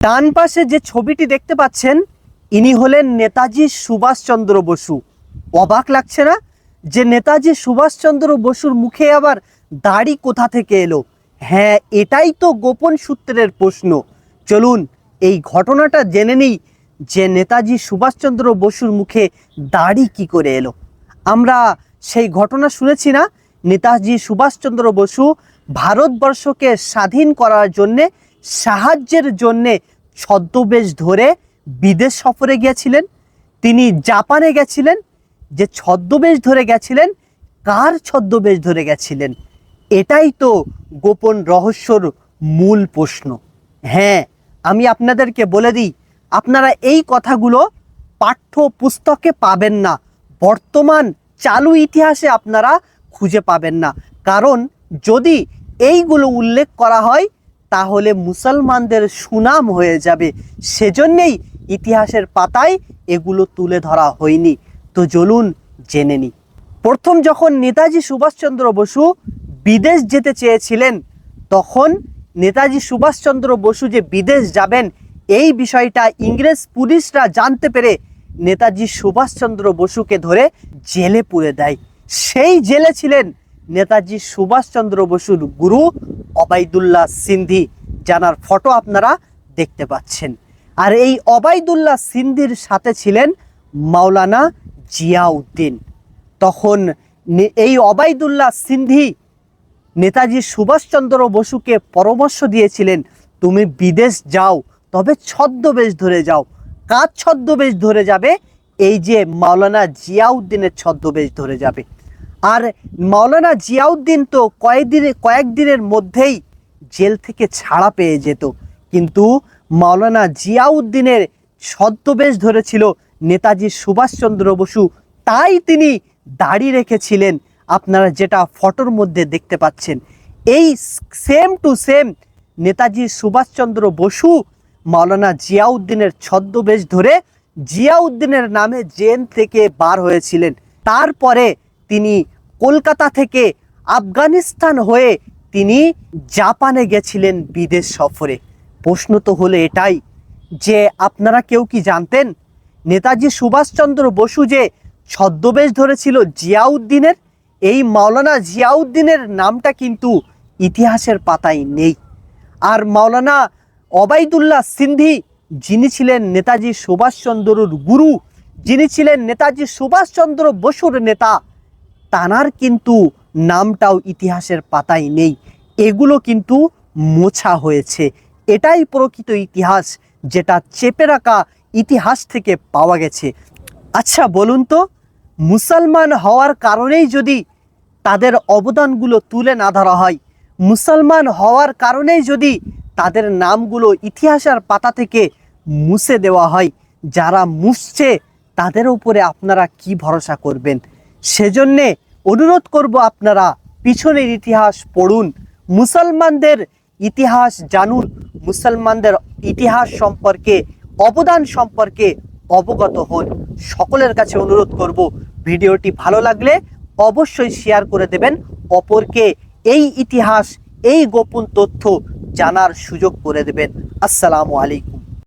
ডান পাশে যে ছবিটি দেখতে পাচ্ছেন, ইনি হলেন নেতাজি সুভাষচন্দ্র বসু। অবাক লাগছে না যে নেতাজি সুভাষচন্দ্র বসুর মুখে আবার দাড়ি কোথা থেকে এলো? হ্যাঁ, এটাই তো গোপন সূত্রের প্রশ্ন। চলুন এই ঘটনাটা জেনে নিই যে নেতাজি সুভাষচন্দ্র বসুর মুখে দাড়ি কি করে এলো। আমরা সেই ঘটনা শুনেছি না, নেতাজি সুভাষচন্দ্র বসু ভারতবর্ষকে স্বাধীন করার জন্যে সাহায্যের জন্যে ছদ্মবেশ ধরে বিদেশ সফরে গিয়েছিলেন। তিনি জাপানে গেছিলেন। যে ছদ্মবেশ ধরে গেছিলেন, কার ছদ্মবেশ ধরে গেছিলেন? এটাই তো গোপন রহস্যর মূল প্রশ্ন। হ্যাঁ, আমি আপনাদেরকে বলে দিই, আপনারা এই কথাগুলো পাঠ্য পুস্তকে পাবেন না, বর্তমান চালু ইতিহাসে আপনারা খুঁজে পাবেন না। কারণ যদি এইগুলো উল্লেখ করা হয় তাহলে মুসলমানদের সুনাম হয়ে যাবে। সেজন্যেই ইতিহাসের পাতায় এগুলো তুলে ধরা হয়নি। তো চলুন জেনে নিই। প্রথম যখন নেতাজি সুভাষচন্দ্র বসু বিদেশ যেতে চেয়েছিলেন, তখন নেতাজি সুভাষচন্দ্র বসু যে বিদেশ যাবেন এই বিষয়টা ইংরেজ পুলিশরা জানতে পেরে নেতাজি সুভাষচন্দ্র বসুকে ধরে জেলে পুরে দেয়। সেই জেলে ছিলেন নেতাজি সুভাষচন্দ্র বসুর গুরু ওবায়দুল্লাহ সিন্ধি, যার ফটো আপনারা দেখতে পাচ্ছেন। আর এই ওবায়দুল্লাহ সিন্ধির সাথে ছিলেন মাওলানা জিয়াউদ্দিন। তখন এই ওবায়দুল্লাহ সিন্ধি নেতাজি সুভাষচন্দ্র বসুকে পরামর্শ দিয়েছিলেন, তুমি বিদেশ যাও, তবে ছদ্মবেশ ধরে যাও। কার ছদ্মবেশ ধরে যাবে? এই যে মাওলানা জিয়াউদ্দিনের ছদ্মবেশ ধরে যাবে। আর মাওলানা জিয়াউদ্দিন তো কয়েকদিনের মধ্যেই জেল থেকে ছাড়া পেয়ে যেত, কিন্তু মাওলানা জিয়াউদ্দিনের ছদ্মবেশ ধরেছিল নেতাজি সুভাষচন্দ্র বসু, তাই তিনি দাড়ি রেখেছিলেন। আপনারা যেটা ফটোর মধ্যে দেখতে পাচ্ছেন, এই same to same Netaji Subhas Chandra Bose মাওলানা জিয়াউদ্দিনের ছদ্মবেশ ধরে জিয়াউদ্দিনের নামে জেল থেকে বার হয়েছিলেন। তারপরে তিনি কলকাতা থেকে আফগানিস্তান হয়ে তিনি জাপানে গেছিলেন বিদেশ সফরে। প্রশ্ন তো হলো এটাই যে আপনারা কেউ কি জানতেন নেতাজি সুভাষচন্দ্র বসু যে ছদ্মবেশ ধরেছিল জিয়াউদ্দিনের, এই মাওলানা জিয়াউদ্দিনের নামটা কিন্তু ইতিহাসের পাতায় নেই। আর মাওলানা ওবায়দুল্লাহ সিন্ধি, যিনি ছিলেন নেতাজি সুভাষচন্দ্রর গুরু, যিনি ছিলেন নেতাজি সুভাষচন্দ্র বসুর নেতা, তানার কিন্তু নামটাও ইতিহাসের পাতায় নেই। এগুলো কিন্তু মোছা হয়েছে। এটাই প্রকৃত ইতিহাস, যেটা চেপে রাখা ইতিহাস থেকে পাওয়া গেছে। আচ্ছা বলুন তো, মুসলমান হওয়ার কারণেই যদি তাদের অবদানগুলো তুলে না ধরা হয়, মুসলমান হওয়ার কারণেই যদি তাদের নামগুলো ইতিহাসের পাতা থেকে মুছে দেওয়া হয়, যারা মুছছে তাদের উপরে আপনারা কি ভরসা করবেন? সেজন্যে অনুরোধ করব, আপনারা পিছনের ইতিহাস পড়ুন, মুসলমানদের ইতিহাস জানুন, মুসলমানদের ইতিহাস সম্পর্কে, অবদান সম্পর্কে অবগত হন। সকলের কাছে অনুরোধ করব, ভিডিওটি ভালো লাগলে অবশ্যই শেয়ার করে দেবেন, অপরকে এই ইতিহাস, এই গোপন তথ্য জানার সুযোগ করে দেবেন। আসসালামু আলাইকুম।